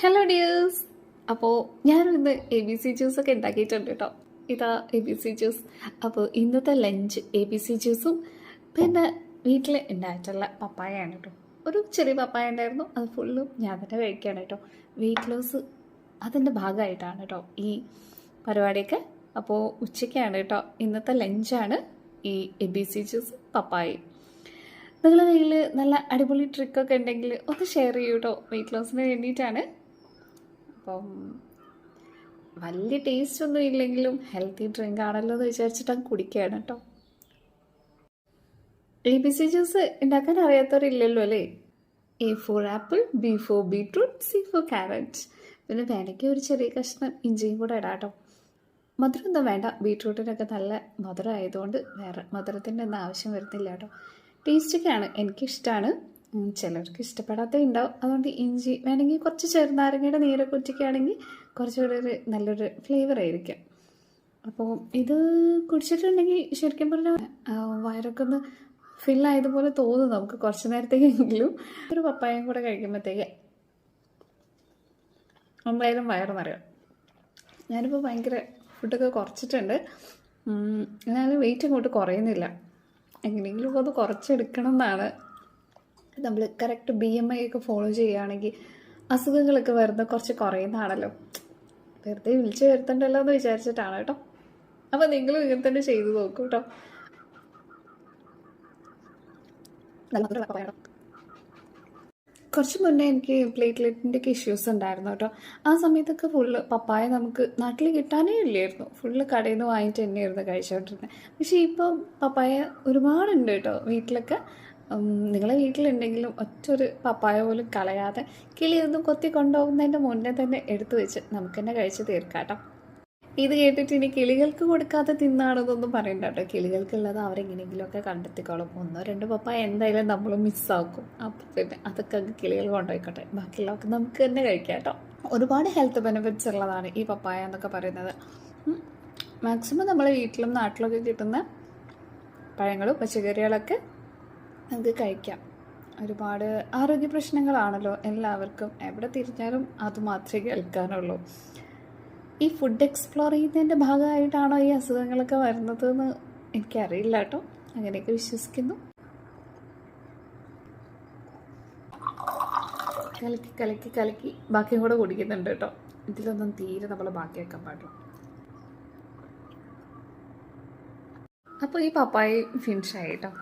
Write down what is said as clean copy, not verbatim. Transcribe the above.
Hello dears. അപ്പോൾ ഞാനിന്ന് ABC ജ്യൂസൊക്കെ ഉണ്ടാക്കിയിട്ടുണ്ട് കേട്ടോ. ഇതാ ABC ജ്യൂസ്. അപ്പോൾ ഇന്നത്തെ ലഞ്ച് ABC ജ്യൂസും പിന്നെ വീട്ടിൽ ഉണ്ടായിട്ടുള്ള പപ്പായയാണ് കേട്ടോ. ഒരു ചെറിയ പപ്പായ ഉണ്ടായിരുന്നു, അത് ഫുള്ളും ഞാൻ തന്നെ കഴിക്കുകയാണ് കേട്ടോ. വെയിറ്റ് ലോസ് അതിൻ്റെ ഭാഗമായിട്ടാണ് കേട്ടോ ഈ പരിപാടിയൊക്കെ. അപ്പോൾ ഉച്ചയ്ക്കാണ് കേട്ടോ ഇന്നത്തെ ലഞ്ചാണ് ഈ ABC ജ്യൂസ് പപ്പായയും. നിങ്ങളുടെ കയ്യിൽ നല്ല അടിപൊളി ട്രിക്കൊക്കെ ഉണ്ടെങ്കിൽ ഒന്ന് ഷെയർ ചെയ്യൂ കേട്ടോ. വെയിറ്റ് ലോസിന് വേണ്ടിയിട്ടാണ്. അപ്പം വലിയ ടേസ്റ്റ് ഒന്നും ഇല്ലെങ്കിലും ഹെൽത്തി ഡ്രിങ്ക് ആണല്ലോ എന്ന് വിചാരിച്ചിട്ട് കുടിക്കുകയാണ് കേട്ടോ. ABC ജ്യൂസ് ഉണ്ടാക്കാൻ അറിയാത്തവരില്ലല്ലോ അല്ലേ. A for apple, B for beetroot, C for carrot. പിന്നെ വേണമെങ്കിൽ ഒരു ചെറിയ കഷ്ണം ഇഞ്ചിയും കൂടെ ഇടാം കേട്ടോ. മധുരം ഒന്നും വേണ്ട, ബീട്രൂട്ടിനൊക്കെ നല്ല മധുരം ആയതുകൊണ്ട് വേറെ മധുരത്തിൻ്റെ ഒന്നും ആവശ്യം വരുന്നില്ല കേട്ടോ. ടേസ്റ്റൊക്കെയാണ്, എനിക്കിഷ്ടമാണ്. ചിലർക്ക് ഇഷ്ടപ്പെടാത്ത ഉണ്ടാവും. അതുകൊണ്ട് ഇഞ്ചി വേണമെങ്കിൽ കുറച്ച് ചെറുനാരങ്ങയുടെ നീരൊക്കെ ഉറ്റിക്കുകയാണെങ്കിൽ കുറച്ചുകൂടെ ഒരു നല്ലൊരു ഫ്ലേവർ ആയിരിക്കും. അപ്പോൾ ഇത് കുടിച്ചിട്ടുണ്ടെങ്കിൽ ശരിക്കും പറഞ്ഞാൽ വയറൊക്കെ ഒന്ന് ഫില്ലായതുപോലെ തോന്നും നമുക്ക് കുറച്ച് നേരത്തേക്കെങ്കിലും. ഒരു പപ്പായയും കൂടെ കഴിക്കുമ്പോഴത്തേക്ക് എന്തായാലും വയറ് നിറയും. ഞാനിപ്പോൾ ഭയങ്കര ഫുഡൊക്കെ കുറച്ചിട്ടുണ്ട്, എന്നാലും വെയിറ്റ് അങ്ങോട്ട് കുറയുന്നില്ല. എങ്ങനെയെങ്കിലും അത് കുറച്ചെടുക്കണം എന്നാണ്. നമ്മൾ കറക്റ്റ് BMI ഒക്കെ ഫോളോ ചെയ്യുകയാണെങ്കിൽ അസുഖങ്ങളൊക്കെ വരുന്നത് കുറച്ച് കുറയുന്നതാണല്ലോ. വെറുതെ വിളിച്ച് വരുത്തണ്ടല്ലോ എന്ന് വിചാരിച്ചിട്ടാണ് കേട്ടോ. അപ്പോൾ നിങ്ങളും ഇങ്ങനെ തന്നെ ചെയ്തു നോക്കൂ കേട്ടോ. കുറച്ച് മുന്നേ എനിക്ക് പ്ലേറ്റ്ലെറ്റിൻ്റെ ഒക്കെ ഇഷ്യൂസ് ഉണ്ടായിരുന്നു കേട്ടോ. ആ സമയത്തൊക്കെ ഫുള്ള് പപ്പായ നമുക്ക് നാട്ടിൽ കിട്ടാനേ ഇല്ലായിരുന്നു. ഫുള്ള് കടയിൽ നിന്ന് വാങ്ങിയിട്ട് തന്നെയായിരുന്നു കഴിച്ചുകൊണ്ടിരുന്നത്. പക്ഷേ ഇപ്പം പപ്പായ ഒരുപാടുണ്ട് കേട്ടോ വീട്ടിലൊക്കെ. നിങ്ങളെ വീട്ടിലുണ്ടെങ്കിലും ഒറ്റൊരു പപ്പായ പോലും കളയാതെ കിളിയൊന്നും കൊത്തി കൊണ്ടുപോകുന്നതിൻ്റെ മുന്നേ തന്നെ എടുത്തു വെച്ച് നമുക്ക് തന്നെ കഴിച്ച് തീർക്കാം കേട്ടോ. ഇത് കേട്ടിട്ട് ഇനി കിളികൾക്ക് കൊടുക്കാതെ തിന്നാണെന്നൊന്നും പറയണ്ട കേട്ടോ. കിളികൾക്കുള്ളത് അവരെങ്ങനെയെങ്കിലുമൊക്കെ കണ്ടെത്തിക്കോളും. 1-2 പപ്പായ എന്തായാലും നമ്മൾ മിസ്സാക്കും. അപ്പം പിന്നെ അതൊക്കെ കിളികൾ കൊണ്ടുപോയിക്കോട്ടെ, ബാക്കിയുള്ളതൊക്കെ നമുക്ക് തന്നെ കഴിക്കാം കേട്ടോ. ഒരുപാട് ഹെൽത്ത് ബെനിഫിറ്റ്സ് ഉള്ളതാണ് ഈ പപ്പായ എന്നൊക്കെ പറയുന്നത്. മാക്സിമം നമ്മളെ വീട്ടിലും നാട്ടിലൊക്കെ കിട്ടുന്ന പഴങ്ങളും പച്ചക്കറികളൊക്കെ നമുക്ക് കഴിക്കാം. ഒരുപാട് ആരോഗ്യ പ്രശ്നങ്ങളാണല്ലോ എല്ലാവർക്കും, എവിടെ തിരിഞ്ഞാലും അത് മാത്രമേ കേൾക്കാനുള്ളൂ. ഈ ഫുഡ് എക്സ്പ്ലോർ ചെയ്യുന്നതിൻ്റെ ഭാഗമായിട്ടാണോ ഈ അസുഖങ്ങളൊക്കെ വരുന്നതെന്ന് എനിക്കറിയില്ല കേട്ടോ. അങ്ങനെയൊക്കെ വിശ്വസിക്കുന്നു. കലക്കി കലക്കി കലക്കി ബാക്കിയും കൂടെ കുടിക്കുന്നുണ്ട് കേട്ടോ. ഇതിലൊന്നും തീരെ നമ്മൾ ബാക്കി വെക്കാൻ പാടില്ല. അപ്പോൾ ഈ പപ്പായ ഫിനിഷായി കേട്ടോ.